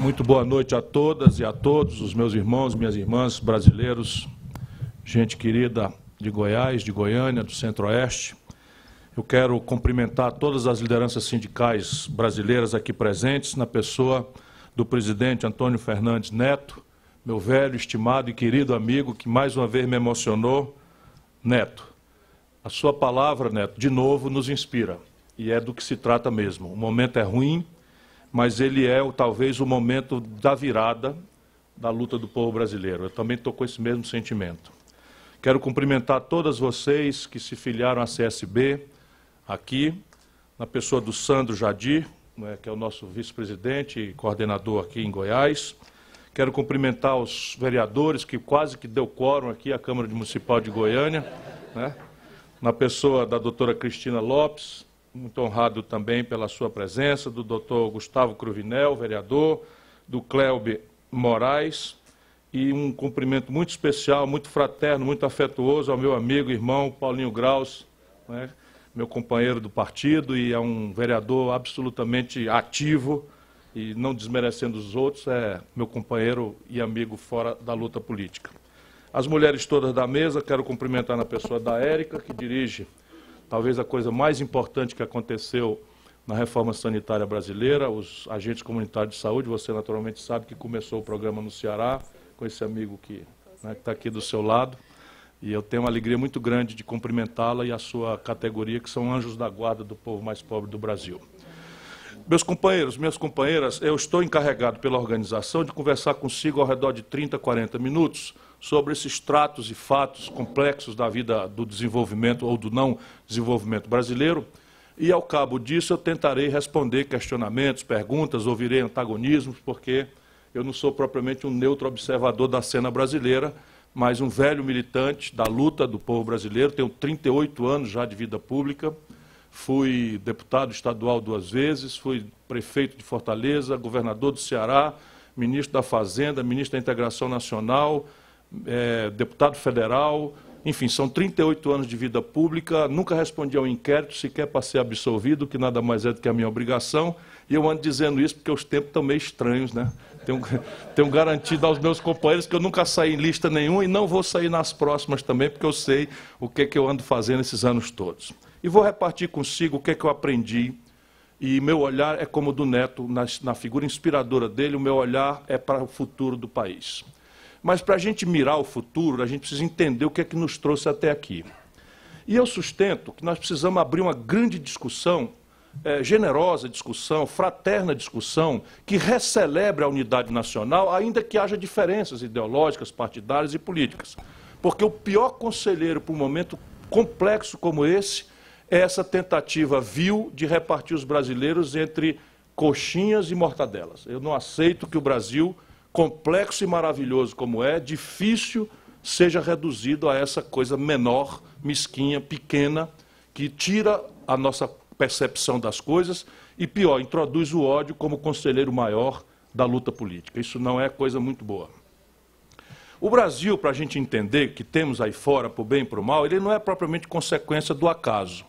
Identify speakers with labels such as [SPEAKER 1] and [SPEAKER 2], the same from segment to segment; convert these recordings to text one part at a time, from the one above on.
[SPEAKER 1] Muito boa noite a todas e a todos, os meus irmãos, minhas irmãs, brasileiros, gente querida de Goiás, de Goiânia, do Centro-Oeste. Eu quero cumprimentar todas as lideranças sindicais brasileiras aqui presentes, na pessoa do presidente Antônio Fernandes Neto, meu velho, estimado e querido amigo, que mais uma vez me emocionou. Neto, a sua palavra, Neto, de novo nos inspira, e é do que se trata mesmo. O momento é ruim, mas ele é talvez o momento da virada da luta do povo brasileiro. Eu também estou com esse mesmo sentimento. Quero cumprimentar todas vocês que se filiaram à CSB aqui, na pessoa do Sandro Jadir, que é o nosso vice-presidente e coordenador aqui em Goiás. Quero cumprimentar os vereadores, que quase que deu quórum aqui, a Câmara Municipal de Goiânia, na pessoa da doutora Cristina Lopes, muito honrado também pela sua presença, do doutor Gustavo Cruvinel, vereador, do Clélber Moraes, e um cumprimento muito especial, muito fraterno, muito afetuoso ao meu amigo, irmão Paulinho Graus, meu companheiro do partido, e é um vereador absolutamente ativo, e não desmerecendo os outros, é meu companheiro e amigo fora da luta política. As mulheres todas da mesa, quero cumprimentar na pessoa da Érica, que dirige talvez a coisa mais importante que aconteceu na reforma sanitária brasileira, os agentes comunitários de saúde. Você naturalmente sabe que começou o programa no Ceará, com esse amigo que está aqui do seu lado, e eu tenho uma alegria muito grande de cumprimentá-la e a sua categoria, que são anjos da guarda do povo mais pobre do Brasil. Meus companheiros, minhas companheiras, eu estou encarregado pela organização de conversar consigo ao redor de 30, 40 minutos sobre esses tratos e fatos complexos da vida do desenvolvimento ou do não desenvolvimento brasileiro, e ao cabo disso eu tentarei responder questionamentos, perguntas, ouvirei antagonismos, porque eu não sou propriamente um neutro observador da cena brasileira, mas um velho militante da luta do povo brasileiro. Tenho 38 anos já de vida pública, fui deputado estadual 2 vezes, fui prefeito de Fortaleza, governador do Ceará, ministro da Fazenda, ministro da Integração Nacional, deputado federal, enfim, são 38 anos de vida pública, nunca respondi ao inquérito, sequer para ser absolvido, que nada mais é do que a minha obrigação, e eu ando dizendo isso porque os tempos estão meio estranhos, né? Tenho garantido aos meus companheiros que eu nunca saí em lista nenhuma e não vou sair nas próximas também, porque eu sei o que eu ando fazendo esses anos todos. E vou repartir consigo o que eu aprendi, e meu olhar é como o do Neto, na figura inspiradora dele, o meu olhar é para o futuro do país. Mas para a gente mirar o futuro, a gente precisa entender o que é que nos trouxe até aqui. E eu sustento que nós precisamos abrir uma grande discussão, generosa discussão, fraterna discussão, que recelebre a unidade nacional, ainda que haja diferenças ideológicas, partidárias e políticas. Porque o pior conselheiro para um momento complexo como esse é essa tentativa vil de repartir os brasileiros entre coxinhas e mortadelas. Eu não aceito que o Brasil, complexo e maravilhoso como é, difícil, seja reduzido a essa coisa menor, mesquinha, pequena, que tira a nossa percepção das coisas e, pior, introduz o ódio como conselheiro maior da luta política. Isso não é coisa muito boa. O Brasil, para a gente entender que temos aí fora, por bem e por mal, ele não é propriamente consequência do acaso.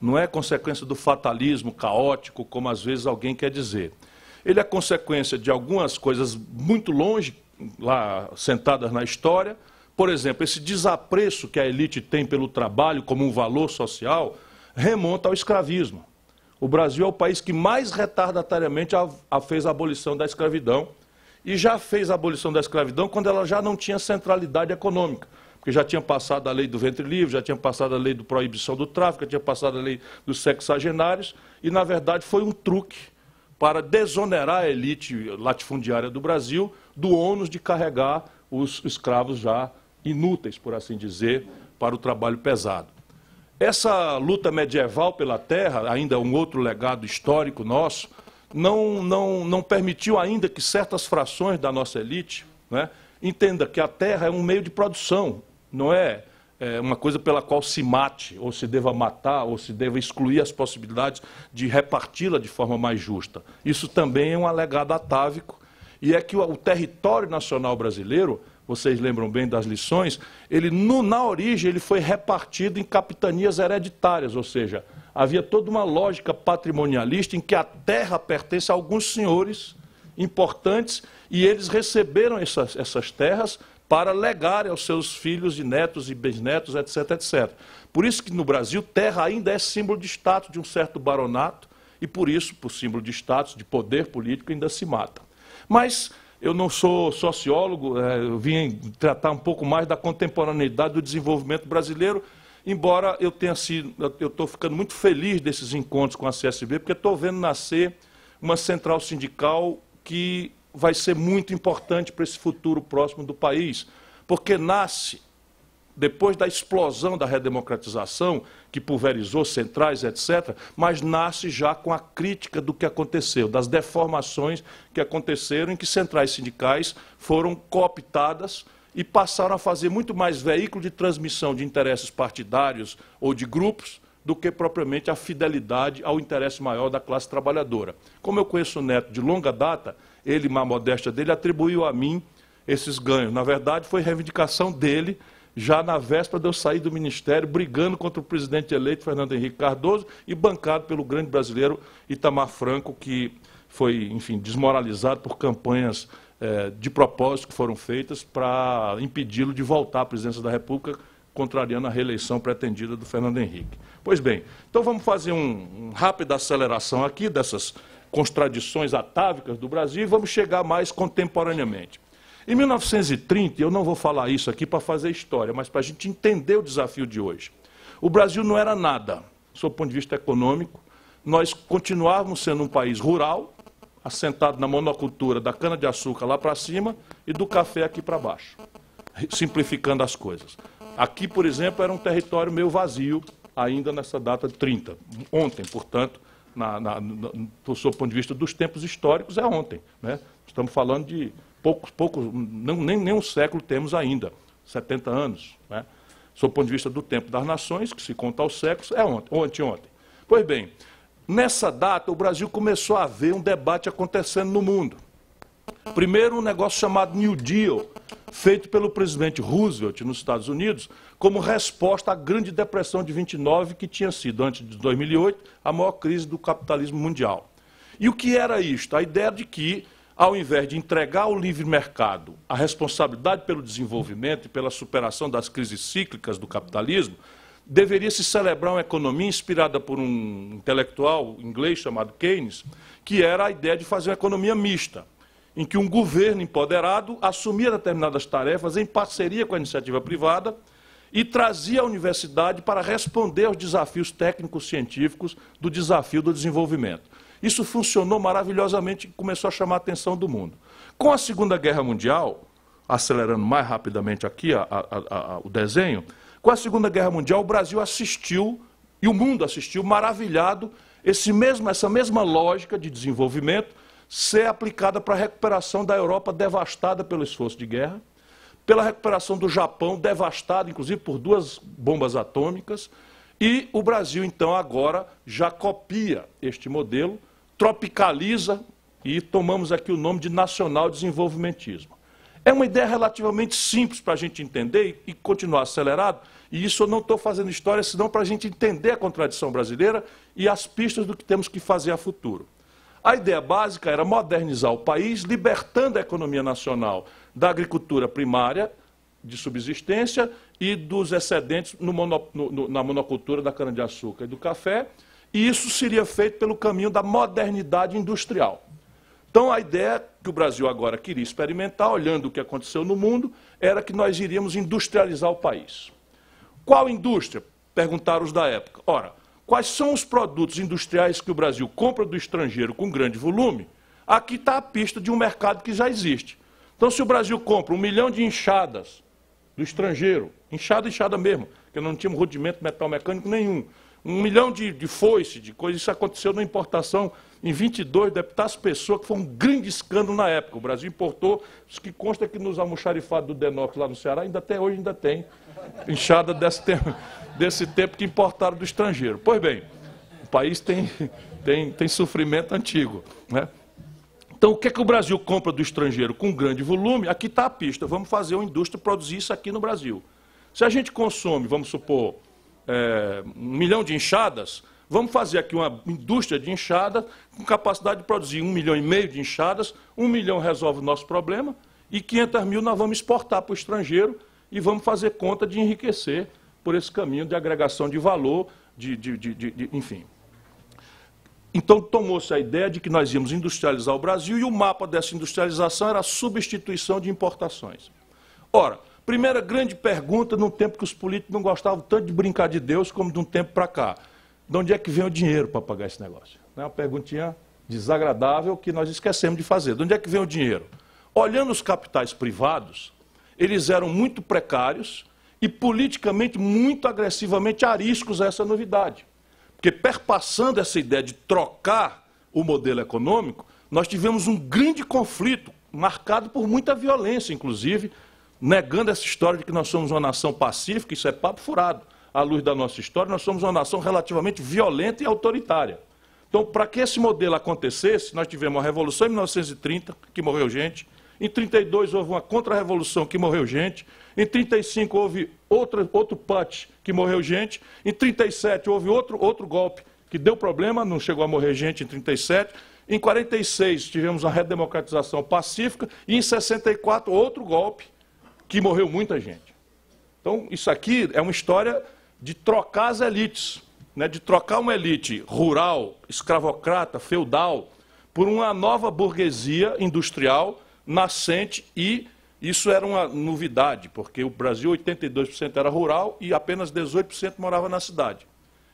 [SPEAKER 1] Não é consequência do fatalismo caótico, como às vezes alguém quer dizer. Ele é consequência de algumas coisas muito longe, lá sentadas na história. Por exemplo, esse desapreço que a elite tem pelo trabalho como um valor social remonta ao escravismo. O Brasil é o país que mais retardatariamente fez a abolição da escravidão, e já fez a abolição da escravidão quando ela já não tinha centralidade econômica, porque já tinha passado a lei do ventre livre, já tinha passado a lei da proibição do tráfico, já tinha passado a lei dos sexagenários, e, na verdade, foi um truque para desonerar a elite latifundiária do Brasil do ônus de carregar os escravos já inúteis, por assim dizer, para o trabalho pesado. Essa luta medieval pela terra, ainda um outro legado histórico nosso, não permitiu ainda que certas frações da nossa elite, entenda que a terra é um meio de produção, não é uma coisa pela qual se mate, ou se deva matar, ou se deva excluir as possibilidades de reparti-la de forma mais justa. Isso também é um alegado atávico, e é que o território nacional brasileiro, vocês lembram bem das lições, na origem ele foi repartido em capitanias hereditárias, ou seja, havia toda uma lógica patrimonialista em que a terra pertence a alguns senhores importantes e eles receberam essas terras para legarem aos seus filhos e netos e bisnetos, etc, etc. Por isso que no Brasil terra ainda é símbolo de status de um certo baronato e por isso, por símbolo de status, de poder político, ainda se mata. Mas eu não sou sociólogo, eu vim tratar um pouco mais da contemporaneidade do desenvolvimento brasileiro, embora eu estou ficando muito feliz desses encontros com a CSB, porque estou vendo nascer uma central sindical que vai ser muito importante para esse futuro próximo do país, porque nasce depois da explosão da redemocratização, que pulverizou centrais, etc., mas nasce já com a crítica do que aconteceu, das deformações que aconteceram, em que centrais sindicais foram cooptadas e passaram a fazer muito mais veículo de transmissão de interesses partidários ou de grupos do que propriamente a fidelidade ao interesse maior da classe trabalhadora. Como eu conheço o Neto de longa data, ele, na modéstia dele, atribuiu a mim esses ganhos. Na verdade, foi reivindicação dele, já na véspera de eu sair do Ministério, brigando contra o presidente eleito, Fernando Henrique Cardoso, e bancado pelo grande brasileiro Itamar Franco, que foi, enfim, desmoralizado por campanhas de propósito que foram feitas para impedi-lo de voltar à presidência da República, contrariando a reeleição pretendida do Fernando Henrique. Pois bem, então vamos fazer uma rápida aceleração aqui dessas contradições atávicas do Brasil e vamos chegar mais contemporaneamente. Em 1930, eu não vou falar isso aqui para fazer história, mas para a gente entender o desafio de hoje. O Brasil não era nada, sob o ponto de vista econômico. Nós continuávamos sendo um país rural, assentado na monocultura da cana-de-açúcar lá para cima e do café aqui para baixo, simplificando as coisas. Aqui, por exemplo, era um território meio vazio, ainda nessa data de 30. Ontem, portanto, sob o ponto de vista dos tempos históricos, é ontem, né? Estamos falando de nem um século temos ainda, 70 anos, né? Sob o ponto de vista do tempo das nações, que se conta aos séculos, é ontem. Pois bem, nessa data o Brasil começou a ver um debate acontecendo no mundo. Primeiro, um negócio chamado New Deal, feito pelo presidente Roosevelt nos Estados Unidos, como resposta à grande depressão de 29, que tinha sido, antes de 2008, a maior crise do capitalismo mundial. E o que era isto? A ideia de que, ao invés de entregar ao livre mercado a responsabilidade pelo desenvolvimento e pela superação das crises cíclicas do capitalismo, deveria se celebrar uma economia inspirada por um intelectual inglês chamado Keynes, que era a ideia de fazer uma economia mista, em que um governo empoderado assumia determinadas tarefas em parceria com a iniciativa privada e trazia a universidade para responder aos desafios técnicos científicos do desafio do desenvolvimento. Isso funcionou maravilhosamente e começou a chamar a atenção do mundo. Com a Segunda Guerra Mundial, acelerando mais rapidamente aqui o desenho, com a Segunda Guerra Mundial o Brasil assistiu, e o mundo assistiu, maravilhado, essa mesma lógica de desenvolvimento ser aplicada para a recuperação da Europa devastada pelo esforço de guerra, pela recuperação do Japão devastado, inclusive por 2 bombas atômicas, e o Brasil, então, agora já copia este modelo, tropicaliza e tomamos aqui o nome de nacional desenvolvimentismo. É uma ideia relativamente simples para a gente entender e continuar acelerado, e isso eu não estou fazendo história, senão para a gente entender a contradição brasileira e as pistas do que temos que fazer a futuro. A ideia básica era modernizar o país, libertando a economia nacional da agricultura primária, de subsistência, e dos excedentes na monocultura da cana-de-açúcar e do café, e isso seria feito pelo caminho da modernidade industrial. Então, a ideia que o Brasil agora queria experimentar, olhando o que aconteceu no mundo, era que nós iríamos industrializar o país. Qual indústria? Perguntaram os da época. Ora, quais são os produtos industriais que o Brasil compra do estrangeiro com grande volume? Aqui está a pista de um mercado que já existe. Então, se o Brasil compra 1 milhão de enxadas do estrangeiro, enxada mesmo, porque não tínhamos rudimento metal mecânico nenhum, 1 milhão de foice, de coisas, isso aconteceu na importação em 22, deve estar as pessoas, que foi um grande escândalo na época. O Brasil importou, isso que consta que nos almoxarifados do Denox lá no Ceará, até hoje ainda tem enxada desse tempo que importaram do estrangeiro. Pois bem, o país tem sofrimento antigo, né? Então, o que é que o Brasil compra do estrangeiro com grande volume? Aqui está a pista, vamos fazer uma indústria produzir isso aqui no Brasil. Se a gente consome, vamos supor, 1 milhão de enxadas, Vamos fazer aqui uma indústria de enxada com capacidade de produzir 1,5 milhão de enxadas, 1 milhão resolve o nosso problema, e 500 mil nós vamos exportar para o estrangeiro e vamos fazer conta de enriquecer por esse caminho de agregação de valor, enfim. Então, tomou-se a ideia de que nós íamos industrializar o Brasil e o mapa dessa industrialização era a substituição de importações. Ora, primeira grande pergunta, num tempo que os políticos não gostavam tanto de brincar de Deus como de um tempo para cá. De onde é que vem o dinheiro para pagar esse negócio? É uma perguntinha desagradável que nós esquecemos de fazer. De onde é que vem o dinheiro? Olhando os capitais privados, eles eram muito precários e politicamente muito agressivamente ariscos a essa novidade. Porque, perpassando essa ideia de trocar o modelo econômico, nós tivemos um grande conflito, marcado por muita violência, inclusive, negando essa história de que nós somos uma nação pacífica, isso é papo furado. À luz da nossa história, nós somos uma nação relativamente violenta e autoritária. Então, para que esse modelo acontecesse, nós tivemos uma revolução em 1930, que morreu gente. Em 32 houve uma contra-revolução que morreu gente. Em 35 houve outro putsch que morreu gente. Em 37 houve outro golpe que deu problema, não chegou a morrer gente em 37. Em 46 tivemos a redemocratização pacífica. E em 64 outro golpe que morreu muita gente. Então isso aqui é uma história de trocar as elites, né? De trocar uma elite rural, escravocrata, feudal, por uma nova burguesia industrial nascente, e isso era uma novidade, porque o Brasil 82% era rural e apenas 18% morava na cidade.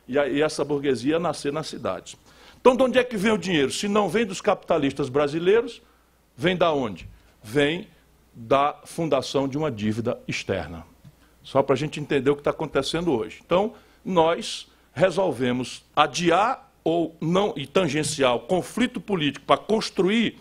[SPEAKER 1] E essa burguesia ia nascer nas cidades. Então, de onde é que vem o dinheiro? Se não vem dos capitalistas brasileiros, vem da onde? Vem da fundação de uma dívida externa. Só para a gente entender o que está acontecendo hoje. Então, nós resolvemos adiar ou não, e tangenciar o conflito político para construir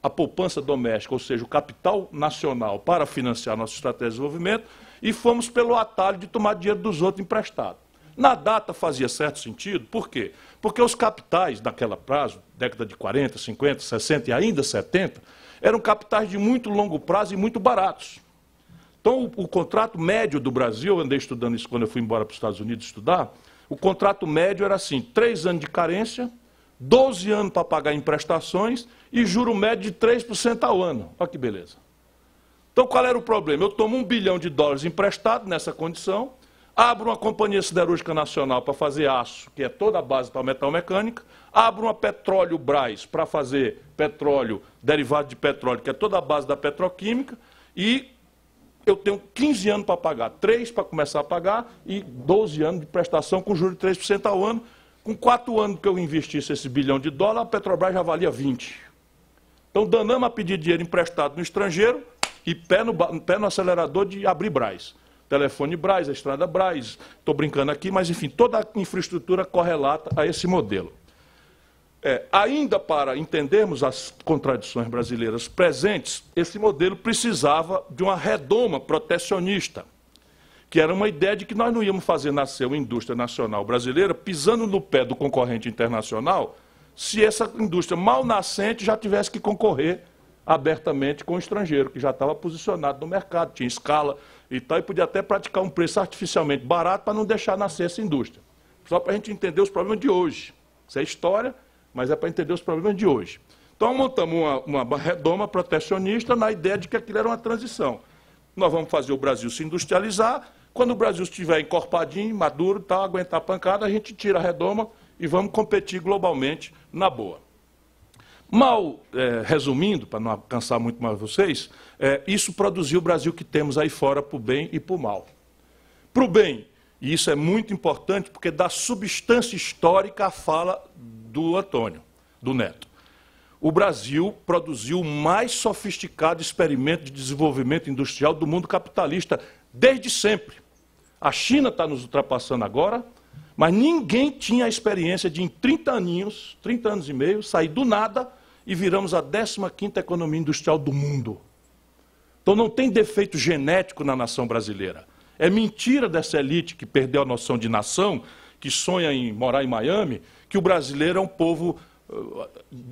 [SPEAKER 1] a poupança doméstica, ou seja, o capital nacional para financiar nossa estratégia de desenvolvimento, e fomos pelo atalho de tomar dinheiro dos outros emprestado. Na data fazia certo sentido, por quê? Porque os capitais daquela prazo, década de 40, 50, 60 e ainda 70, eram capitais de muito longo prazo e muito baratos. Então, o contrato médio do Brasil, eu andei estudando isso quando eu fui embora para os Estados Unidos estudar, o contrato médio era assim, 3 anos de carência, 12 anos para pagar em prestações e juro médio de 3% ao ano. Olha que beleza. Então, qual era o problema? Eu tomo $1 bilhão emprestado nessa condição, abro uma companhia siderúrgica nacional para fazer aço, que é toda a base para metalmecânica, abro uma Petróleo Brás para fazer petróleo, derivado de petróleo, que é toda a base da petroquímica, e eu tenho 15 anos para pagar, 3 para começar a pagar e 12 anos de prestação com juros de 3% ao ano. Com 4 anos que eu investisse esse $1 bilhão, a Petrobras já valia 20. Então, danamos a pedir dinheiro emprestado no estrangeiro e pé no acelerador de abrir Brás. Telefone Brás, a estrada Brás, estou brincando aqui, mas, enfim, toda a infraestrutura correlata a esse modelo. Ainda para entendermos as contradições brasileiras presentes, esse modelo precisava de uma redoma protecionista, que era uma ideia de que nós não íamos fazer nascer uma indústria nacional brasileira pisando no pé do concorrente internacional, se essa indústria mal nascente já tivesse que concorrer abertamente com o estrangeiro, que já estava posicionado no mercado, tinha escala e tal, e podia até praticar um preço artificialmente barato para não deixar nascer essa indústria. Só para a gente entender os problemas de hoje. Isso é história, mas é para entender os problemas de hoje. Então, montamos uma redoma protecionista na ideia de que aquilo era uma transição. Nós vamos fazer o Brasil se industrializar. Quando o Brasil estiver encorpadinho, maduro, tal, aguentar a pancada, a gente tira a redoma e vamos competir globalmente na boa. Mal resumindo, para não cansar muito mais vocês, isso produziu o Brasil que temos aí fora para o bem e para o mal. Para o bem, e isso é muito importante, porque dá substância histórica à fala do Antônio, do Neto. O Brasil produziu o mais sofisticado experimento de desenvolvimento industrial do mundo capitalista desde sempre. A China está nos ultrapassando agora, mas ninguém tinha a experiência de, em 30 anos e meio, sair do nada e viramos a 15ª economia industrial do mundo. Então não tem defeito genético na nação brasileira. É mentira dessa elite que perdeu a noção de nação, que sonha em morar em Miami, que o brasileiro é um povo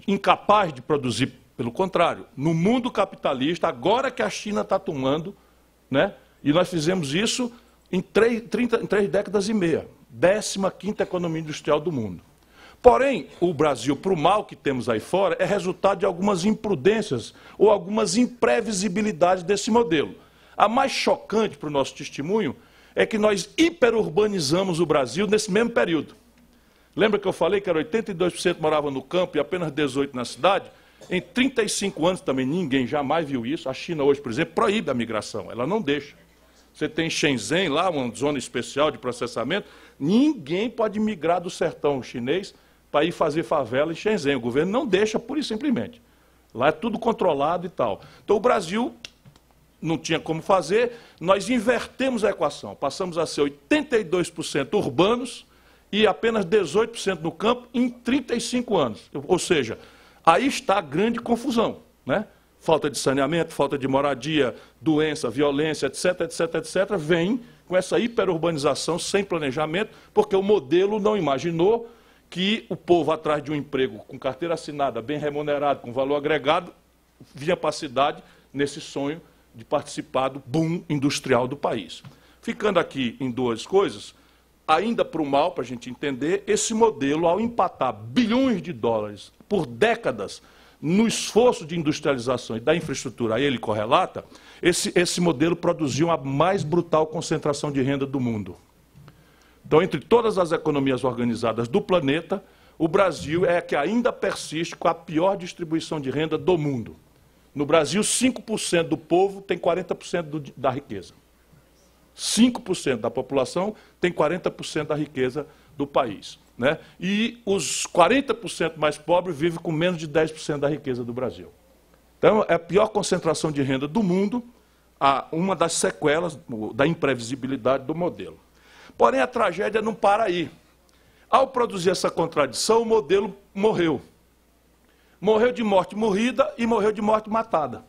[SPEAKER 1] incapaz de produzir. Pelo contrário, no mundo capitalista, agora que a China está tomando, né, e nós fizemos isso em 3 décadas e meia. 15ª economia industrial do mundo. Porém, o Brasil, para o mal que temos aí fora, é resultado de algumas imprudências ou algumas imprevisibilidades desse modelo. A mais chocante para o nosso testemunho é que nós hiperurbanizamos o Brasil nesse mesmo período. Lembra que eu falei que era 82% morava no campo e apenas 18% na cidade? Em 35 anos também ninguém jamais viu isso. A China hoje, por exemplo, proíbe a migração, ela não deixa. Você tem Shenzhen lá, uma zona especial de processamento, ninguém pode migrar do sertão chinês para ir fazer favela em Shenzhen. O governo não deixa, pura e simplesmente. Lá é tudo controlado e tal. Então o Brasil não tinha como fazer, nós invertemos a equação. Passamos a ser 82% urbanos e apenas 18% no campo em 35 anos. Ou seja, aí está a grande confusão, né? Falta de saneamento, falta de moradia, doença, violência, etc., etc., etc., vem com essa hiperurbanização sem planejamento, porque o modelo não imaginou que o povo atrás de um emprego com carteira assinada, bem remunerado, com valor agregado, vinha para a cidade nesse sonho de participar do boom industrial do país. Ficando aqui em duas coisas, ainda para o mal, para a gente entender, esse modelo, ao empatar bilhões de dólares por décadas no esforço de industrialização e da infraestrutura a ele correlata, esse modelo produziu a mais brutal concentração de renda do mundo. Então, entre todas as economias organizadas do planeta, o Brasil é a que ainda persiste com a pior distribuição de renda do mundo. No Brasil, 5% do povo tem 40% da riqueza. 5% da população tem 40% da riqueza do país, né? E os 40% mais pobres vivem com menos de 10% da riqueza do Brasil. Então, é a pior concentração de renda do mundo, uma das sequelas da imprevisibilidade do modelo. Porém, a tragédia não para aí. Ao produzir essa contradição, o modelo morreu. Morreu de morte morrida e morreu de morte matada,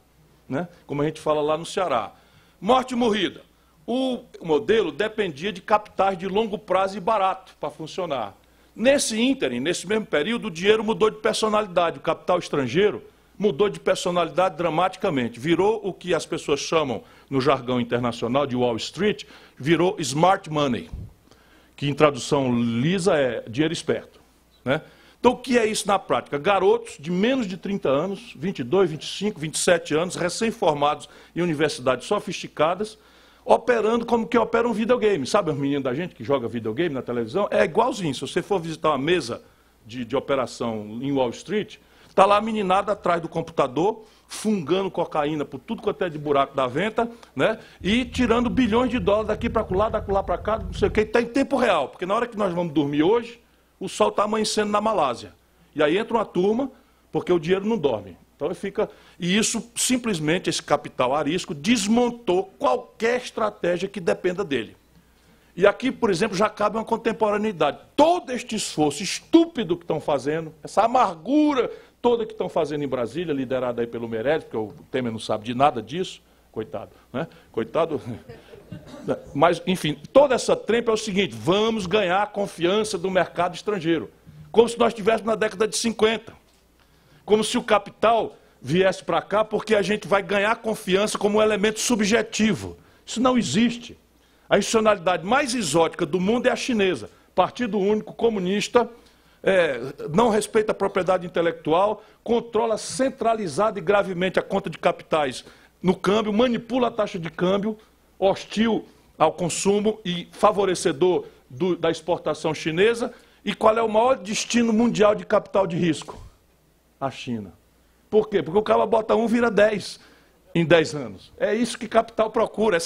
[SPEAKER 1] né? Como a gente fala lá no Ceará. Morte morrida. O modelo dependia de capitais de longo prazo e barato para funcionar. Nesse ínterim, nesse mesmo período, o dinheiro mudou de personalidade. O capital estrangeiro mudou de personalidade dramaticamente. Virou o que as pessoas chamam, no jargão internacional, de Wall Street, virou smart money, que em tradução lisa é dinheiro esperto, né? Então, o que é isso na prática? Garotos de menos de 30 anos, 22, 25, 27 anos, recém-formados em universidades sofisticadas, operando como que opera um videogame. Sabe os meninos da gente que joga videogame na televisão? É igualzinho. Se você for visitar uma mesa de operação em Wall Street, está lá a meninada atrás do computador, fungando cocaína por tudo quanto é de buraco da venta, né? E tirando bilhões de dólares daqui para lá para cá, não sei o que, está em tempo real. Porque na hora que nós vamos dormir hoje, o sol está amanhecendo na Malásia. E aí entra uma turma, porque o dinheiro não dorme. Então fica. E isso, simplesmente, esse capital arisco desmontou qualquer estratégia que dependa dele. E aqui, por exemplo, já cabe uma contemporaneidade. Todo este esforço estúpido que estão fazendo, essa amargura toda que estão fazendo em Brasília, liderada aí pelo Meirelles, porque o Temer não sabe de nada disso, coitado, né? Coitado. Mas, enfim, toda essa trempa é o seguinte: vamos ganhar a confiança do mercado estrangeiro. Como se nós estivéssemos na década de 50. Como se o capital viesse para cá porque a gente vai ganhar confiança como um elemento subjetivo. Isso não existe. A institucionalidade mais exótica do mundo é a chinesa. Partido único, comunista, não respeita a propriedade intelectual, controla centralizada e gravemente a conta de capitais no câmbio, manipula a taxa de câmbio, hostil ao consumo e favorecedor da exportação chinesa. E qual é o maior destino mundial de capital de risco? A China. Por quê? Porque o cara bota 1, vira 10 em 10 anos. É isso que capital procura.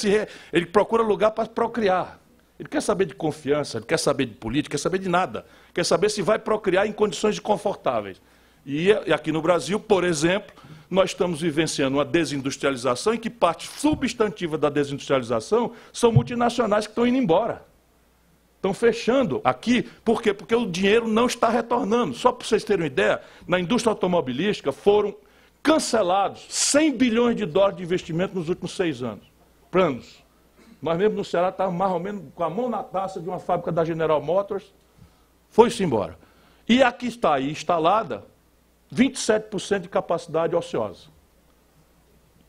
[SPEAKER 1] Ele procura lugar para procriar. Ele quer saber de confiança, ele quer saber de política, quer saber de nada. Quer saber se vai procriar em condições confortáveis. E aqui no Brasil, por exemplo, nós estamos vivenciando uma desindustrialização em que parte substantiva da desindustrialização são multinacionais que estão indo embora. Estão fechando aqui. Por quê? Porque o dinheiro não está retornando. Só para vocês terem uma ideia, na indústria automobilística foram cancelados 100 bilhões de dólares de investimento nos últimos 6 anos. Planos. Nós mesmo no Ceará estávamos mais ou menos com a mão na taça de uma fábrica da General Motors. Foi-se embora. E aqui está aí instalada 27% de capacidade ociosa.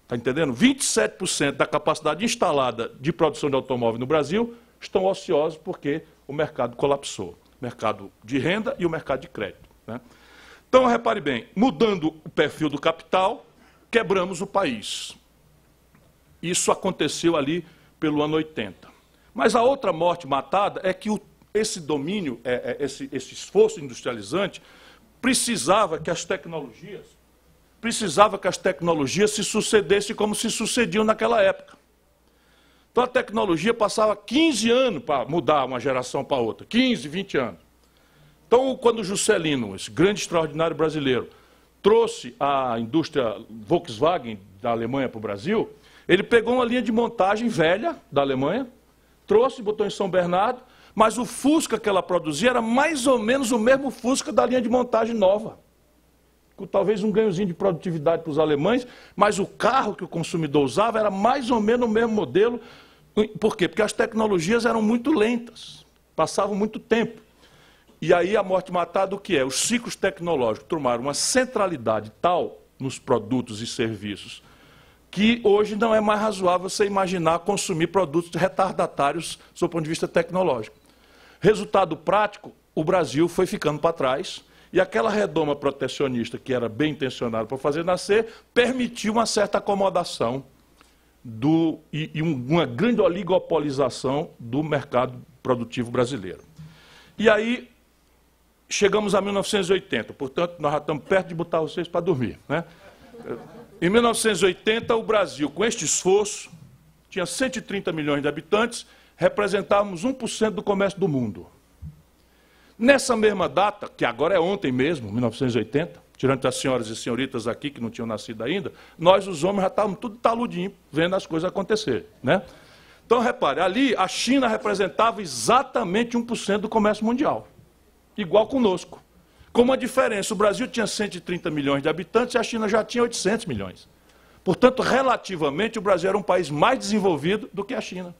[SPEAKER 1] Está entendendo? 27% da capacidade instalada de produção de automóvel no Brasil estão ociosos porque o mercado colapsou. O mercado de renda e o mercado de crédito, né? Então, repare bem, mudando o perfil do capital, quebramos o país. Isso aconteceu ali pelo ano 80. Mas a outra morte matada é que esse domínio, esse esforço industrializante, precisava que as tecnologias se sucedessem como se sucediam naquela época. Então a tecnologia passava 15 anos para mudar uma geração para outra, 15, 20 anos. Então, quando o Juscelino, esse grande extraordinário brasileiro, trouxe a indústria Volkswagen da Alemanha para o Brasil, ele pegou uma linha de montagem velha da Alemanha, trouxe e botou em São Bernardo, mas o Fusca que ela produzia era mais ou menos o mesmo Fusca da linha de montagem nova. Com talvez um ganhozinho de produtividade para os alemães, mas o carro que o consumidor usava era mais ou menos o mesmo modelo. Por quê? Porque as tecnologias eram muito lentas, passavam muito tempo. E aí a morte matada o que é? Os ciclos tecnológicos tomaram uma centralidade tal nos produtos e serviços que hoje não é mais razoável você imaginar consumir produtos retardatários do ponto de vista tecnológico. Resultado prático, o Brasil foi ficando para trás e aquela redoma protecionista que era bem intencionada para fazer nascer permitiu uma certa acomodação e uma grande oligopolização do mercado produtivo brasileiro. E aí chegamos a 1980, portanto, nós já estamos perto de botar vocês para dormir, né? Em 1980, o Brasil, com este esforço, tinha 130 milhões de habitantes, representávamos 1% do comércio do mundo. Nessa mesma data, que agora é ontem mesmo, 1980, tirando as senhoras e senhoritas aqui que não tinham nascido ainda, nós, os homens, já estávamos tudo taludinho, vendo as coisas acontecerem, né? Então, repare, ali a China representava exatamente 1% do comércio mundial, igual conosco. Com uma diferença, o Brasil tinha 130 milhões de habitantes e a China já tinha 800 milhões. Portanto, relativamente, o Brasil era um país mais desenvolvido do que a China.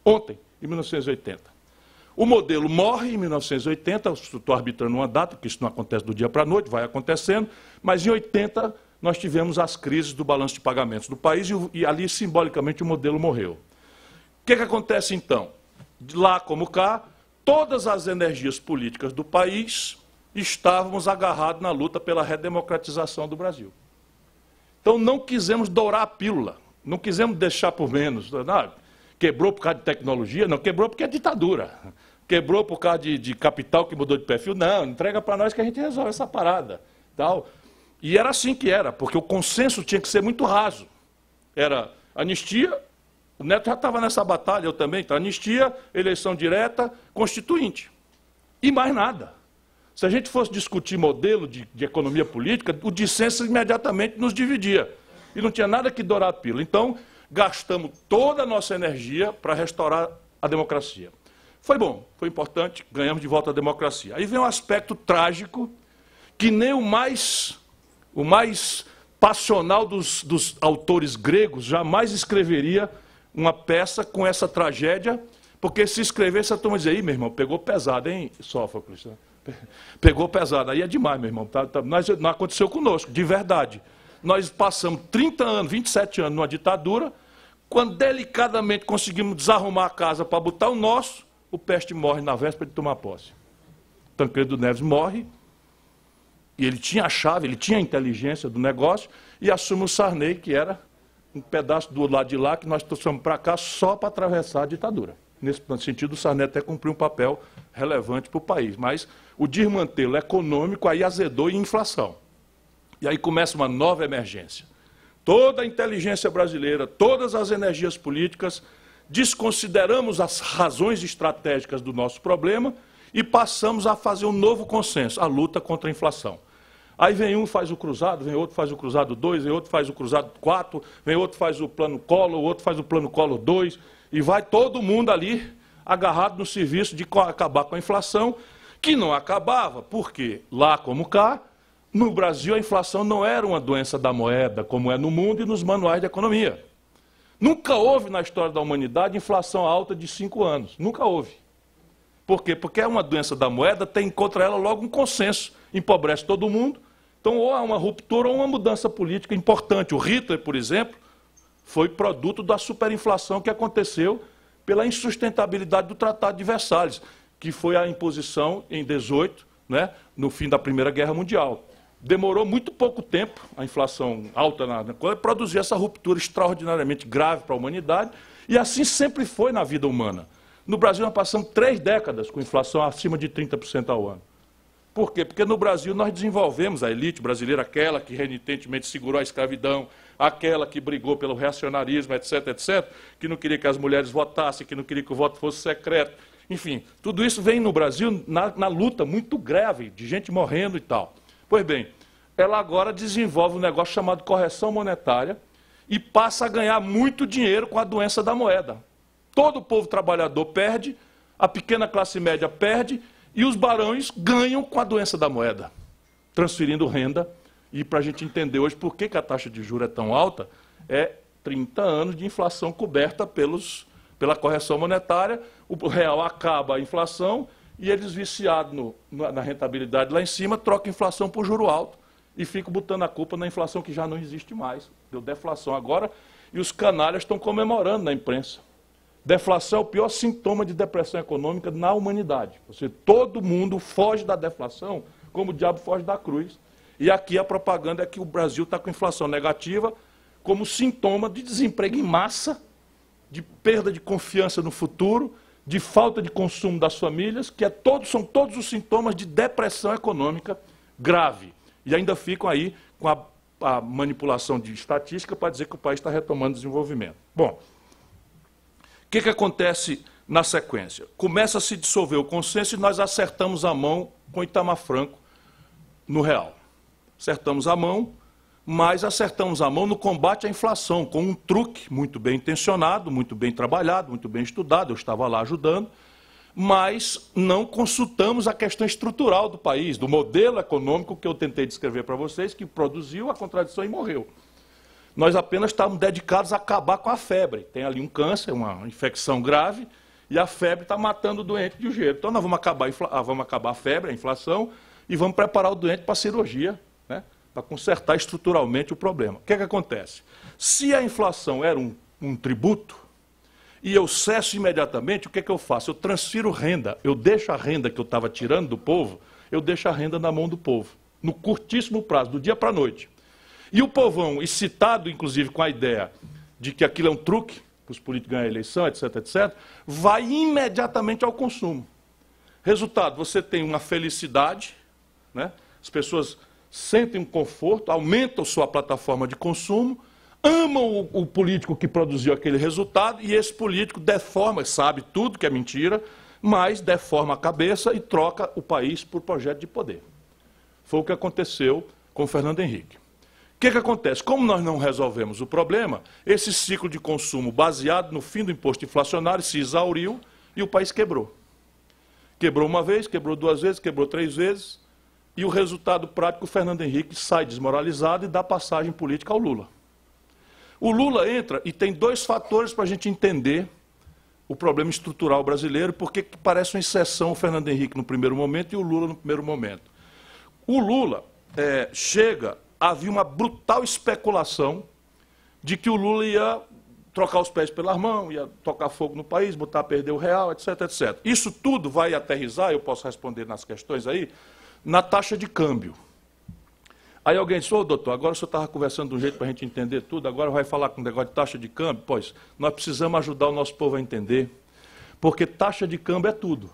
[SPEAKER 1] Ontem, em 1980. O modelo morre em 1980, estou arbitrando uma data, porque isso não acontece do dia para a noite, vai acontecendo, mas em 80 nós tivemos as crises do balanço de pagamentos do país e ali, simbolicamente, o modelo morreu. O que acontece, então? De lá como cá, todas as energias políticas do país estávamos agarrados na luta pela redemocratização do Brasil. Então, não quisemos dourar a pílula, não quisemos deixar por menos. Não, quebrou por causa de tecnologia? Não, quebrou porque é ditadura. Quebrou por causa de capital que mudou de perfil? Não, entrega para nós que a gente resolve essa parada. Tal. E era assim que era, porque o consenso tinha que ser muito raso. Era anistia, o Neto já estava nessa batalha, eu também, então, anistia, eleição direta, constituinte. E mais nada. Se a gente fosse discutir modelo de economia política, o dissenso imediatamente nos dividia. E não tinha nada que dourar a pílula. Então, gastamos toda a nossa energia para restaurar a democracia. Foi bom, foi importante, ganhamos de volta a democracia. Aí vem um aspecto trágico que nem o mais passional dos autores gregos jamais escreveria uma peça com essa tragédia, porque se escrevesse, a turma dizia, aí, meu irmão, pegou pesado, hein, Sófocles? Pegou pesado, aí é demais, meu irmão. Não aconteceu conosco, de verdade. Nós passamos 30 anos, 27 anos numa ditadura, quando delicadamente conseguimos desarrumar a casa para botar o nosso, o Peste morre na véspera de tomar posse. Tancredo Neves morre, e ele tinha a chave, ele tinha a inteligência do negócio, e assume o Sarney, que era um pedaço do lado de lá, que nós trouxemos para cá só para atravessar a ditadura. Nesse sentido, o Sarney até cumpriu um papel relevante para o país, mas o desmantelo econômico aí azedou em inflação. E aí começa uma nova emergência. Toda a inteligência brasileira, todas as energias políticas, desconsideramos as razões estratégicas do nosso problema e passamos a fazer um novo consenso, a luta contra a inflação. Aí vem um, faz o cruzado, vem outro, faz o cruzado 2, vem outro, faz o cruzado 4, vem outro, faz o plano Collor, o outro faz o plano Collor 2, e vai todo mundo ali agarrado no serviço de acabar com a inflação, que não acabava, porque lá como cá, no Brasil a inflação não era uma doença da moeda, como é no mundo e nos manuais de economia. Nunca houve na história da humanidade inflação alta de 5 anos, nunca houve. Por quê? Porque é uma doença da moeda, tem contra ela logo um consenso, empobrece todo mundo, então ou há uma ruptura ou uma mudança política importante. O Hitler, por exemplo, foi produto da superinflação que aconteceu pela insustentabilidade do Tratado de Versalhes, que foi a imposição em 18, né, no fim da Primeira Guerra Mundial. Demorou muito pouco tempo, a inflação alta na coisa, produzir essa ruptura extraordinariamente grave para a humanidade, e assim sempre foi na vida humana. No Brasil, nós passamos 3 décadas com inflação acima de 30% ao ano. Por quê? Porque no Brasil nós desenvolvemos a elite brasileira, aquela que renitentemente segurou a escravidão, aquela que brigou pelo reacionarismo, etc., etc., que não queria que as mulheres votassem, que não queria que o voto fosse secreto. Enfim, tudo isso vem no Brasil na luta muito grave, de gente morrendo e tal. Pois bem, ela agora desenvolve um negócio chamado correção monetária e passa a ganhar muito dinheiro com a doença da moeda. Todo o povo trabalhador perde, a pequena classe média perde e os barões ganham com a doença da moeda, transferindo renda. E para a gente entender hoje por que a taxa de juros é tão alta, é 30 anos de inflação coberta pela correção monetária, o real acaba a inflação e eles, viciados na rentabilidade lá em cima, trocam a inflação por juro alto e ficam botando a culpa na inflação que já não existe mais. Deu deflação agora e os canalhas estão comemorando na imprensa. Deflação é o pior sintoma de depressão econômica na humanidade. Todo mundo foge da deflação como o diabo foge da cruz. E aqui a propaganda é que o Brasil está com inflação negativa como sintoma de desemprego em massa, de perda de confiança no futuro, de falta de consumo das famílias, que são todos os sintomas de depressão econômica grave. E ainda ficam aí com a manipulação de estatística para dizer que o país está retomando desenvolvimento. Bom, o que acontece na sequência? Começa a se dissolver o consenso e nós acertamos a mão com Itamar Franco no real. Acertamos a mão, mas acertamos a mão no combate à inflação, com um truque muito bem intencionado, muito bem trabalhado, muito bem estudado, eu estava lá ajudando, mas não consultamos a questão estrutural do país, do modelo econômico que eu tentei descrever para vocês, que produziu a contradição e morreu. Nós apenas estávamos dedicados a acabar com a febre. Tem ali um câncer, uma infecção grave, e a febre está matando o doente de um jeito. Então nós vamos acabar a febre, a inflação, e vamos preparar o doente para a cirurgia, né, para consertar estruturalmente o problema. O que acontece? Se a inflação era um tributo, e eu cesso imediatamente, o que eu faço? Eu transfiro renda, eu deixo a renda que eu estava tirando do povo, eu deixo a renda na mão do povo, no curtíssimo prazo, do dia para a noite. E o povão, excitado inclusive com a ideia de que aquilo é um truque, que os políticos ganham a eleição, etc., etc., vai imediatamente ao consumo. Resultado, você tem uma felicidade, né? As pessoas sentem um conforto, aumentam sua plataforma de consumo, amam o político que produziu aquele resultado e esse político deforma, sabe tudo que é mentira, mas deforma a cabeça e troca o país por projeto de poder. Foi o que aconteceu com o Fernando Henrique. O que acontece? Como nós não resolvemos o problema, esse ciclo de consumo baseado no fim do imposto inflacionário se exauriu e o país quebrou. Quebrou uma vez, quebrou 2 vezes, quebrou 3 vezes, e o resultado prático, o Fernando Henrique sai desmoralizado e dá passagem política ao Lula. O Lula entra e tem 2 fatores para a gente entender o problema estrutural brasileiro, porque parece uma exceção o Fernando Henrique no primeiro momento e o Lula no primeiro momento. O Lula chega, havia uma brutal especulação de que o Lula ia trocar os pés pelas mãos, ia tocar fogo no país, botar a perder o real, etc., etc. Isso tudo vai aterrissar, eu posso responder nas questões aí, na taxa de câmbio. Aí alguém disse, ô doutor, agora o senhor estava conversando de um jeito para a gente entender tudo, agora vai falar com um negócio de taxa de câmbio? Pois, nós precisamos ajudar o nosso povo a entender, porque taxa de câmbio é tudo.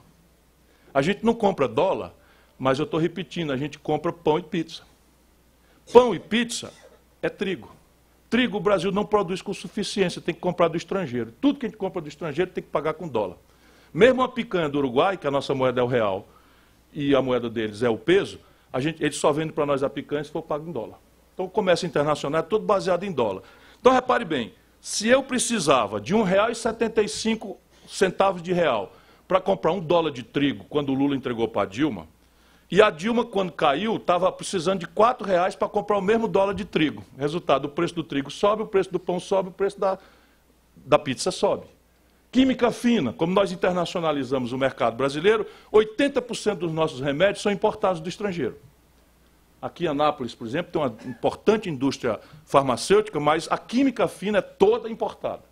[SPEAKER 1] A gente não compra dólar, mas eu estou repetindo, a gente compra pão e pizza. Pão e pizza é trigo. Trigo o Brasil não produz com suficiência, tem que comprar do estrangeiro. Tudo que a gente compra do estrangeiro tem que pagar com dólar. Mesmo a picanha do Uruguai, que a nossa moeda é o real e a moeda deles é o peso, eles só vendem para nós a picanha se for pago em dólar. Então o comércio internacional é todo baseado em dólar. Então repare bem, se eu precisava de R$ 1,75 de real para comprar $1 de trigo quando o Lula entregou para a Dilma, e a Dilma, quando caiu, estava precisando de R$ 4,00 para comprar o mesmo dólar de trigo. Resultado, o preço do trigo sobe, o preço do pão sobe, o preço da pizza sobe. Química fina, como nós internacionalizamos o mercado brasileiro, 80% dos nossos remédios são importados do estrangeiro. Aqui em Anápolis, por exemplo, tem uma importante indústria farmacêutica, mas a química fina é toda importada.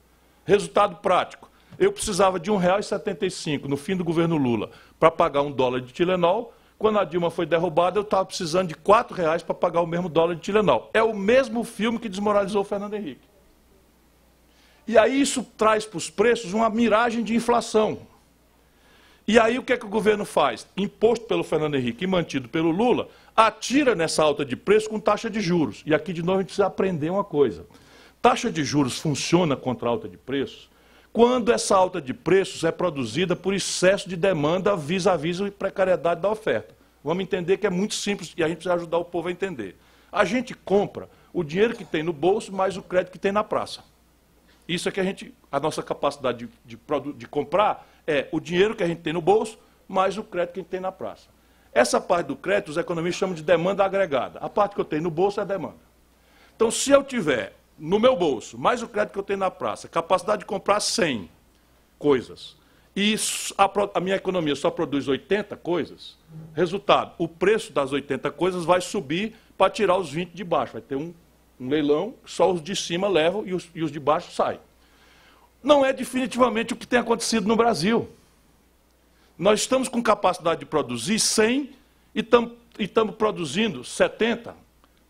[SPEAKER 1] Resultado prático, Eu precisava de R$ 1,75 no fim do governo Lula para pagar $1 de Tilenol. Quando a Dilma foi derrubada, eu estava precisando de R$ 4,00 para pagar o mesmo dólar de Tilenol. É o mesmo filme que desmoralizou o Fernando Henrique. E aí isso traz para os preços uma miragem de inflação. E aí o que é que o governo faz? Imposto pelo Fernando Henrique e mantido pelo Lula, atira nessa alta de preço com taxa de juros. E aqui de novo a gente precisa aprender uma coisa. Taxa de juros funciona contra a alta de preços quando essa alta de preços é produzida por excesso de demanda vis-à-vis a precariedade da oferta. Vamos entender que é muito simples e a gente precisa ajudar o povo a entender. A gente compra o dinheiro que tem no bolso mais o crédito que tem na praça. Isso é que a nossa capacidade de comprar é o dinheiro que a gente tem no bolso mais o crédito que a gente tem na praça. Essa parte do crédito os economistas chamam de demanda agregada. A parte que eu tenho no bolso é a demanda. Então, se eu tiver no meu bolso, mais o crédito que eu tenho na praça, capacidade de comprar 100 coisas, e a minha economia só produz 80 coisas, resultado, o preço das 80 coisas vai subir para tirar os 20 de baixo. Vai ter um leilão, só os de cima levam e os de baixo saem. Não é definitivamente o que tem acontecido no Brasil. Nós estamos com capacidade de produzir 100 e estamos produzindo 70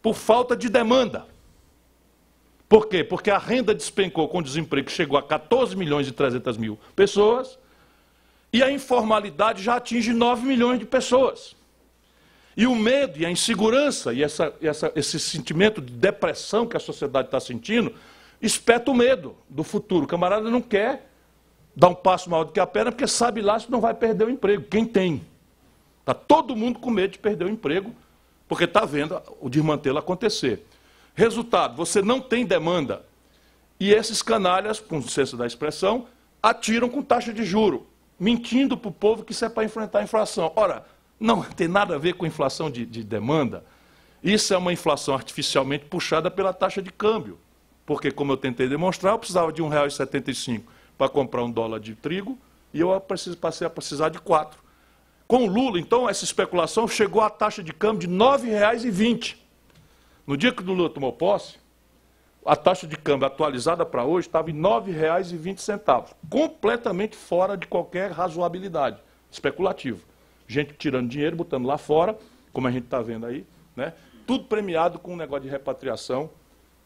[SPEAKER 1] por falta de demanda. Por quê? Porque a renda despencou com o desemprego, que chegou a 14.300.000 pessoas, e a informalidade já atinge 9 milhões de pessoas. E o medo e a insegurança e esse sentimento de depressão que a sociedade está sentindo, espeta o medo do futuro. O camarada não quer dar um passo maior do que a perna, porque sabe lá se não vai perder o emprego. Quem tem? Está todo mundo com medo de perder o emprego, porque está vendo o desmantelo acontecer. Resultado, você não tem demanda, e esses canalhas, com licença da expressão, atiram com taxa de juro, mentindo para o povo que isso é para enfrentar a inflação. Ora, não tem nada a ver com inflação de demanda, isso é uma inflação artificialmente puxada pela taxa de câmbio, porque, como eu tentei demonstrar, eu precisava de R$ 1,75 para comprar $1 de trigo, e eu passei a precisar de 4. Com o Lula, então, essa especulação chegou à taxa de câmbio de R$ 9,20. No dia que o Lula tomou posse, a taxa de câmbio atualizada para hoje estava em R$ 9,20, completamente fora de qualquer razoabilidade, especulativo. Gente tirando dinheiro, botando lá fora, como a gente está vendo aí, né? Tudo premiado com um negócio de repatriação,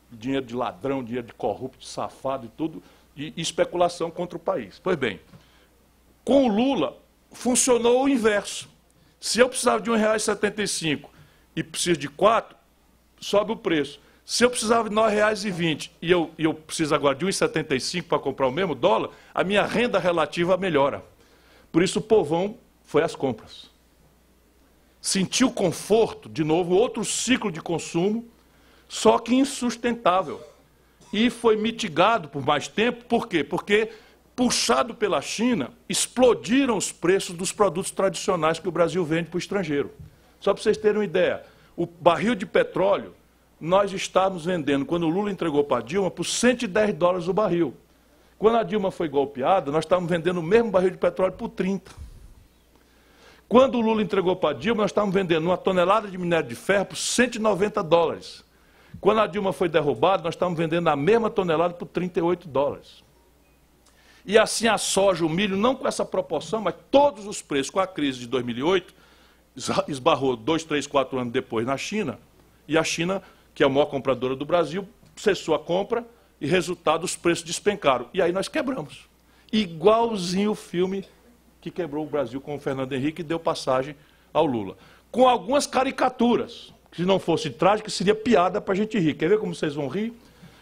[SPEAKER 1] dinheiro de ladrão, dinheiro de corrupto, de safado e tudo, e especulação contra o país. Pois bem, com o Lula funcionou o inverso. Se eu precisava de R$ 1,75 e preciso de 4, sobe o preço. Se eu precisava de R$ 9,20 e eu preciso agora de R$ 1,75 para comprar o mesmo dólar, a minha renda relativa melhora. Por isso o povão foi às compras. Sentiu conforto, de novo, outro ciclo de consumo, só que insustentável. E foi mitigado por mais tempo, por quê? Porque, puxado pela China, explodiram os preços dos produtos tradicionais que o Brasil vende para o estrangeiro. Só para vocês terem uma ideia, o barril de petróleo, nós estávamos vendendo, quando o Lula entregou para a Dilma, por $110 o barril. Quando a Dilma foi golpeada, nós estávamos vendendo o mesmo barril de petróleo por 30. Quando o Lula entregou para a Dilma, nós estávamos vendendo uma tonelada de minério de ferro por $190. Quando a Dilma foi derrubada, nós estávamos vendendo a mesma tonelada por $38. E assim a soja, o milho, não com essa proporção, mas todos os preços, com a crise de 2008, esbarrou 2, 3, 4 anos depois na China, e a China, que é a maior compradora do Brasil, cessou a compra e, resultado, os preços despencaram. E aí nós quebramos. Igualzinho o filme que quebrou o Brasil com o Fernando Henrique e deu passagem ao Lula. Com algumas caricaturas, que se não fosse trágico, seria piada para a gente rir. Quer ver como vocês vão rir?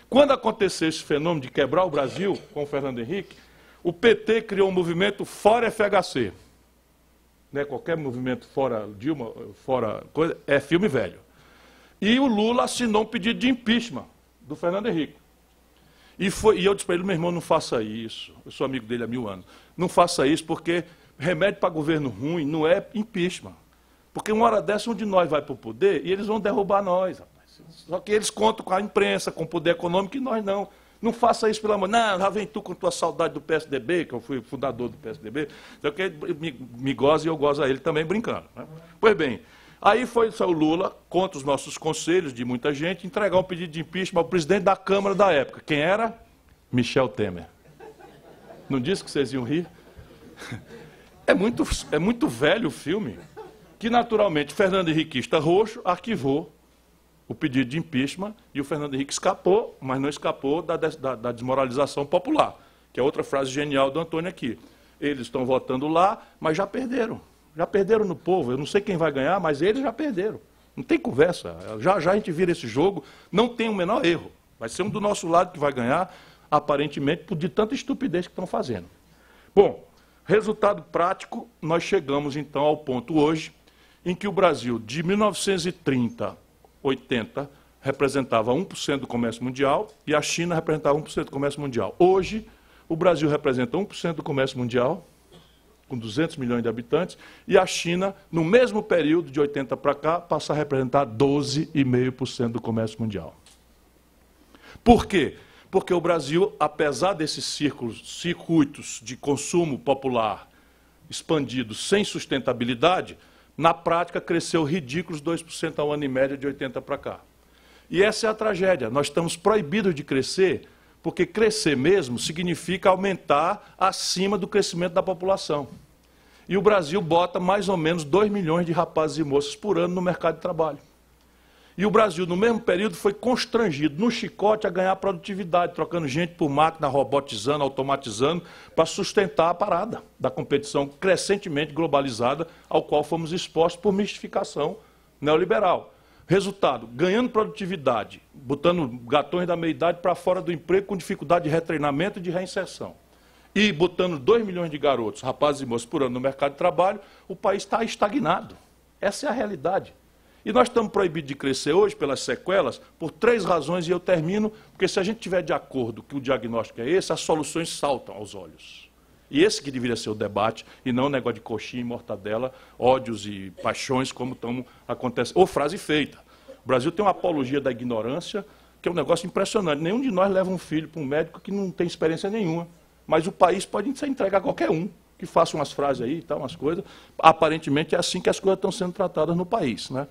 [SPEAKER 1] Quando aconteceu esse fenômeno de quebrar o Brasil com o Fernando Henrique, o PT criou um movimento fora FHC. Né? Qualquer movimento fora Dilma, fora coisa, é filme velho. E o Lula assinou um pedido de impeachment do Fernando Henrique. E eu disse para ele, meu irmão, não faça isso. Eu sou amigo dele há 1000 anos. Não faça isso, porque remédio para governo ruim não é impeachment. Porque uma hora dessa, um de nós vai para o poder e eles vão derrubar nós, rapaz. Só que eles contam com a imprensa, com o poder econômico, e nós não. Não faça isso, pelo amor. Não, já vem tu com tua saudade do PSDB, que eu fui fundador do PSDB. Então, que me goza e eu gozo a ele também brincando. Né? Pois bem, aí foi o Lula, contra os nossos conselhos de muita gente, entregar um pedido de impeachment ao presidente da Câmara da época. Quem era? Michel Temer. Não disse que vocês iam rir? É muito velho o filme, que naturalmente Fernando Henriquista Roxo arquivou o pedido de impeachment e o Fernando Henrique escapou, mas não escapou da desmoralização popular, que é outra frase genial do Antônio aqui. Eles estão votando lá, mas já perderam. Já perderam no povo. Eu não sei quem vai ganhar, mas eles já perderam. Não tem conversa. Já a gente vira esse jogo, não tem o menor erro. Vai ser um do nosso lado que vai ganhar, aparentemente, por de tanta estupidez que estão fazendo. Bom, resultado prático, nós chegamos então ao ponto hoje em que o Brasil, de 1930, 80, representava 1% do comércio mundial e a China representava 1% do comércio mundial. Hoje, o Brasil representa 1% do comércio mundial, com 200 milhões de habitantes, e a China, no mesmo período, de 80 para cá, passa a representar 12,5% do comércio mundial. Por quê? Porque o Brasil, apesar desses circuitos de consumo popular expandidos sem sustentabilidade, na prática cresceu ridículos 2% ao ano em média de 80 para cá. E essa é a tragédia. Nós estamos proibidos de crescer, porque crescer mesmo significa aumentar acima do crescimento da população. E o Brasil bota mais ou menos 2 milhões de rapazes e moças por ano no mercado de trabalho. E o Brasil, no mesmo período, foi constrangido no chicote a ganhar produtividade, trocando gente por máquina, robotizando, automatizando, para sustentar a parada da competição crescentemente globalizada, ao qual fomos expostos por mistificação neoliberal. Resultado, ganhando produtividade, botando gatões da meia-idade para fora do emprego com dificuldade de retreinamento e de reinserção. E botando 2 milhões de garotos, rapazes e moças por ano no mercado de trabalho, o país está estagnado. Essa é a realidade. E nós estamos proibidos de crescer hoje pelas sequelas por 3 razões, e eu termino, porque se a gente tiver de acordo que o diagnóstico é esse, as soluções saltam aos olhos. E esse que deveria ser o debate, e não o negócio de coxinha e mortadela, ódios e paixões, como estão acontecendo. Ou frase feita. O Brasil tem uma apologia da ignorância, que é um negócio impressionante. Nenhum de nós leva um filho para um médico que não tem experiência nenhuma. Mas o país pode ser entregue a qualquer um, que faça umas frases aí e tal, umas coisas. Aparentemente é assim que as coisas estão sendo tratadas no país, né?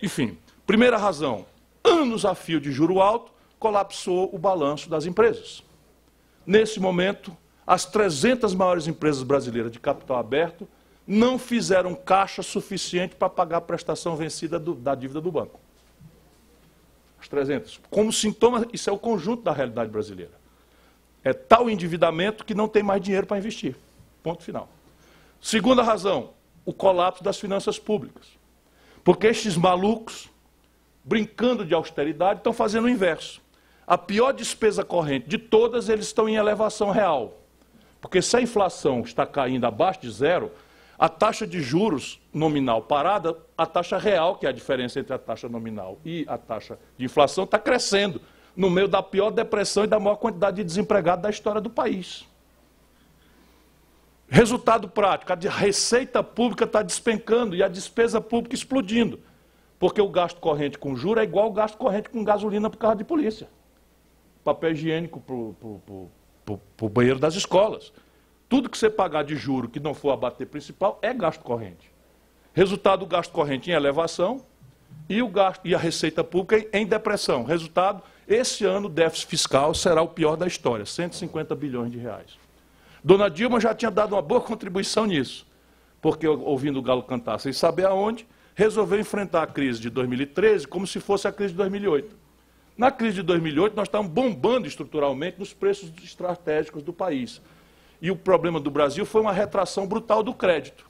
[SPEAKER 1] Enfim, primeira razão, anos a fio de juro alto, colapsou o balanço das empresas. Nesse momento, as 300 maiores empresas brasileiras de capital aberto não fizeram caixa suficiente para pagar a prestação vencida da dívida do banco. As 300. Como sintoma, isso é o conjunto da realidade brasileira. É tal endividamento que não tem mais dinheiro para investir. Ponto final. Segunda razão, o colapso das finanças públicas. Porque estes malucos, brincando de austeridade, estão fazendo o inverso. A pior despesa corrente de todas, eles estão em elevação real. Porque se a inflação está caindo abaixo de zero, a taxa de juros nominal parada, a taxa real, que é a diferença entre a taxa nominal e a taxa de inflação, está crescendo, no meio da pior depressão e da maior quantidade de desempregados da história do país. Resultado prático, a receita pública está despencando e a despesa pública explodindo. Porque o gasto corrente com juros é igual ao gasto corrente com gasolina por causa de polícia. Papel higiênico para o banheiro das escolas. Tudo que você pagar de juro que não for abater principal é gasto corrente. Resultado, o gasto corrente em elevação e a receita pública em depressão. Resultado, esse ano o déficit fiscal será o pior da história, 150 bilhões de reais. Dona Dilma já tinha dado uma boa contribuição nisso, porque, ouvindo o galo cantar sem saber aonde, resolveu enfrentar a crise de 2013 como se fosse a crise de 2008. Na crise de 2008, nós estávamos bombando estruturalmente nos preços estratégicos do país. E o problema do Brasil foi uma retração brutal do crédito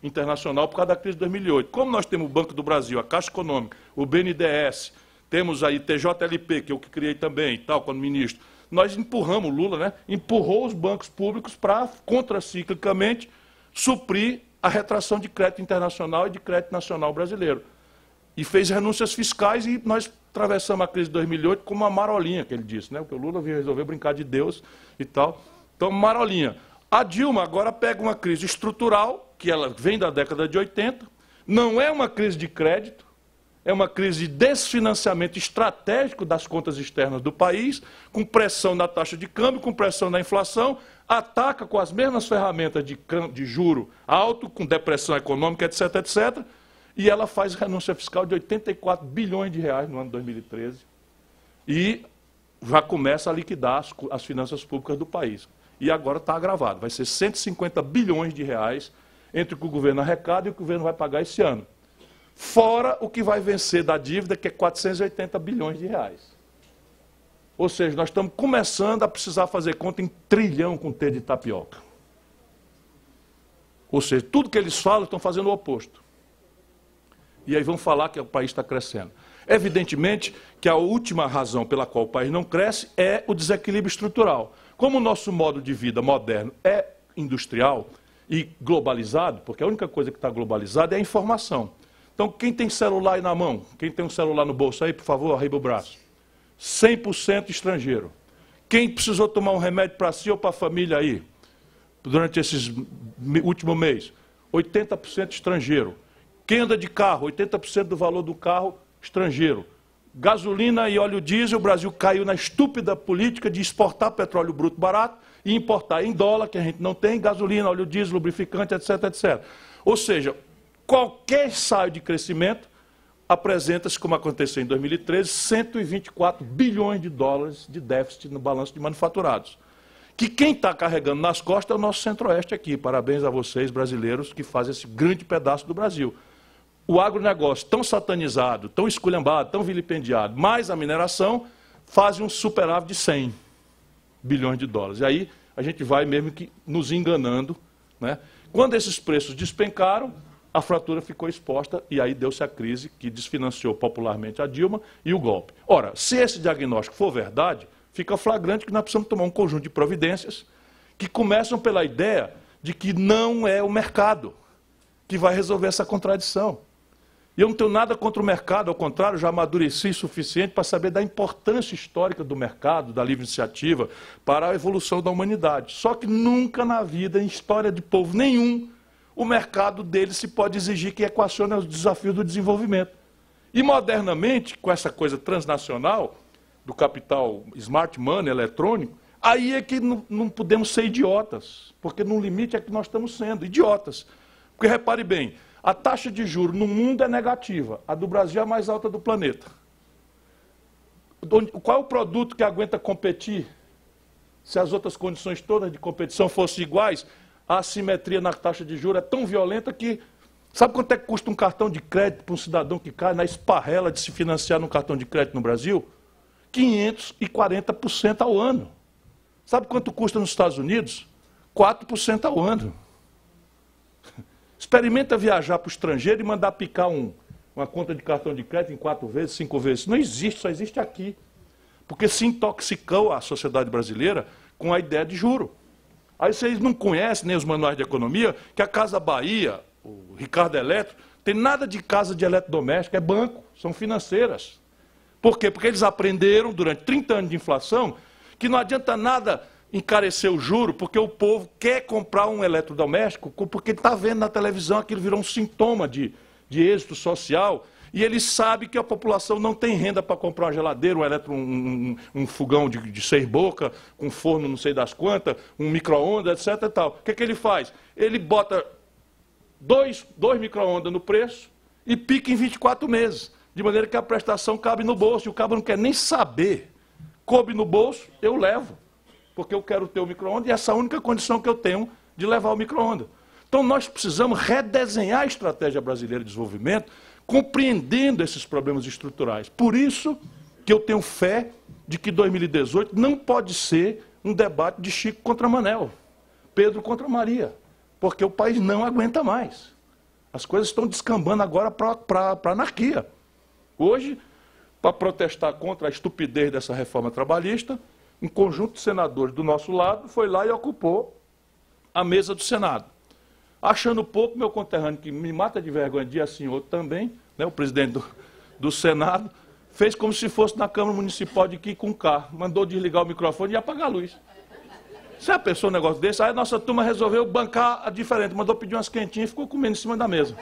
[SPEAKER 1] internacional por causa da crise de 2008. Como nós temos o Banco do Brasil, a Caixa Econômica, o BNDES, temos aí TJLP, que eu que criei também, e tal, quando ministro, nós empurramos, o Lula, né, empurrou os bancos públicos para, contraciclicamente, suprir a retração de crédito internacional e de crédito nacional brasileiro. E fez renúncias fiscais e nós atravessamos a crise de 2008 como uma marolinha, que ele disse, né, porque o Lula resolveu brincar de Deus e tal. Então, marolinha. A Dilma agora pega uma crise estrutural, que ela vem da década de 80, não é uma crise de crédito, é uma crise de desfinanciamento estratégico das contas externas do país, com pressão na taxa de câmbio, com pressão na inflação, ataca com as mesmas ferramentas de juro alto, com depressão econômica, etc., etc., e ela faz renúncia fiscal de 84 bilhões de reais no ano de 2013 e já começa a liquidar as finanças públicas do país. E agora está agravado. Vai ser 150 bilhões de reais entre o que o governo arrecada e o que o governo vai pagar esse ano. Fora o que vai vencer da dívida, que é 480 bilhões de reais. Ou seja, nós estamos começando a precisar fazer conta em trilhão com T de tapioca. Ou seja, tudo que eles falam estão fazendo o oposto. E aí vão falar que o país está crescendo. Evidentemente que a última razão pela qual o país não cresce é o desequilíbrio estrutural. Como o nosso modo de vida moderno é industrial e globalizado, porque a única coisa que está globalizada é a informação. Então, quem tem celular aí na mão, quem tem um celular no bolso aí, por favor, arriba o braço. 100% estrangeiro. Quem precisou tomar um remédio para si ou para a família aí, durante esses últimos meses? 80% estrangeiro. Quem anda de carro, 80% do valor do carro, estrangeiro. Gasolina e óleo diesel, o Brasil caiu na estúpida política de exportar petróleo bruto barato e importar em dólar, que a gente não tem, gasolina, óleo diesel, lubrificante, etc, etc. Ou seja, qualquer ensaio de crescimento apresenta-se, como aconteceu em 2013, 124 bilhões de dólares de déficit no balanço de manufaturados. Que quem está carregando nas costas é o nosso centro-oeste aqui. Parabéns a vocês, brasileiros, que fazem esse grande pedaço do Brasil. O agronegócio tão satanizado, tão esculhambado, tão vilipendiado, mais a mineração, fazem um superávit de 100 bilhões de dólares. E aí a gente vai mesmo que nos enganando, né? Quando esses preços despencaram, a fratura ficou exposta e aí deu-se a crise que desfinanciou popularmente a Dilma e o golpe. Ora, se esse diagnóstico for verdade, fica flagrante que nós precisamos tomar um conjunto de providências que começam pela ideia de que não é o mercado que vai resolver essa contradição. E eu não tenho nada contra o mercado, ao contrário, já amadureci o suficiente para saber da importância histórica do mercado, da livre iniciativa, para a evolução da humanidade. Só que nunca na vida, em história de povo nenhum, o mercado dele se pode exigir que equacione os desafios do desenvolvimento. E modernamente, com essa coisa transnacional, do capital smart money, eletrônico, aí é que não podemos ser idiotas, porque no limite é que nós estamos sendo idiotas. Porque repare bem, a taxa de juros no mundo é negativa, a do Brasil é a mais alta do planeta. Qual é o produto que aguenta competir? Se as outras condições todas de competição fossem iguais, a assimetria na taxa de juros é tão violenta que... Sabe quanto é que custa um cartão de crédito para um cidadão que cai na esparrela de se financiar num cartão de crédito no Brasil? 540% ao ano. Sabe quanto custa nos Estados Unidos? 4% ao ano. Experimenta viajar para o estrangeiro e mandar picar uma conta de cartão de crédito em 4 vezes, 5 vezes. Não existe, só existe aqui. Porque se intoxicou a sociedade brasileira com a ideia de juro. Aí vocês não conhecem nem os manuais de economia, que a Casa Bahia, o Ricardo Eletro, tem nada de casa de eletrodoméstico, é banco, são financeiras. Por quê? Porque eles aprenderam, durante 30 anos de inflação, que não adianta nada encarecer o juro, porque o povo quer comprar um eletrodoméstico, porque está vendo na televisão, aquilo virou um sintoma de êxito social, e ele sabe que a população não tem renda para comprar uma geladeira, um fogão de 6 bocas, um forno não sei das quantas, um micro-ondas, etc. E tal. O que ele faz? Ele bota dois micro-ondas no preço e pica em 24 meses, de maneira que a prestação cabe no bolso, e o cabo não quer nem saber. Coube no bolso, eu levo, porque eu quero ter o micro-ondas, e essa é a única condição que eu tenho de levar o micro-ondas. Então nós precisamos redesenhar a estratégia brasileira de desenvolvimento, compreendendo esses problemas estruturais. Por isso que eu tenho fé de que 2018 não pode ser um debate de Chico contra Manel, Pedro contra Maria, porque o país não aguenta mais. As coisas estão descambando agora para a anarquia. Hoje, para protestar contra a estupidez dessa reforma trabalhista, um conjunto de senadores do nosso lado foi lá e ocupou a mesa do Senado. Achando pouco, meu conterrâneo, que me mata de vergonha, dia sim, outro também, né, o presidente do Senado, fez como se fosse na Câmara Municipal de aqui com o carro, mandou desligar o microfone e apagar a luz. Você já pensou um negócio desse? Aí a nossa turma resolveu bancar a diferente, mandou pedir umas quentinhas e ficou comendo em cima da mesa,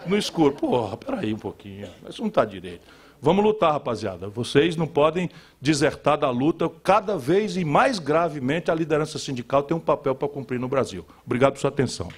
[SPEAKER 1] no escuro. Porra, peraí um pouquinho, isso não está direito. Vamos lutar, rapaziada. Vocês não podem desertar da luta. Cada vez e mais gravemente a liderança sindical tem um papel para cumprir no Brasil. Obrigado por sua atenção.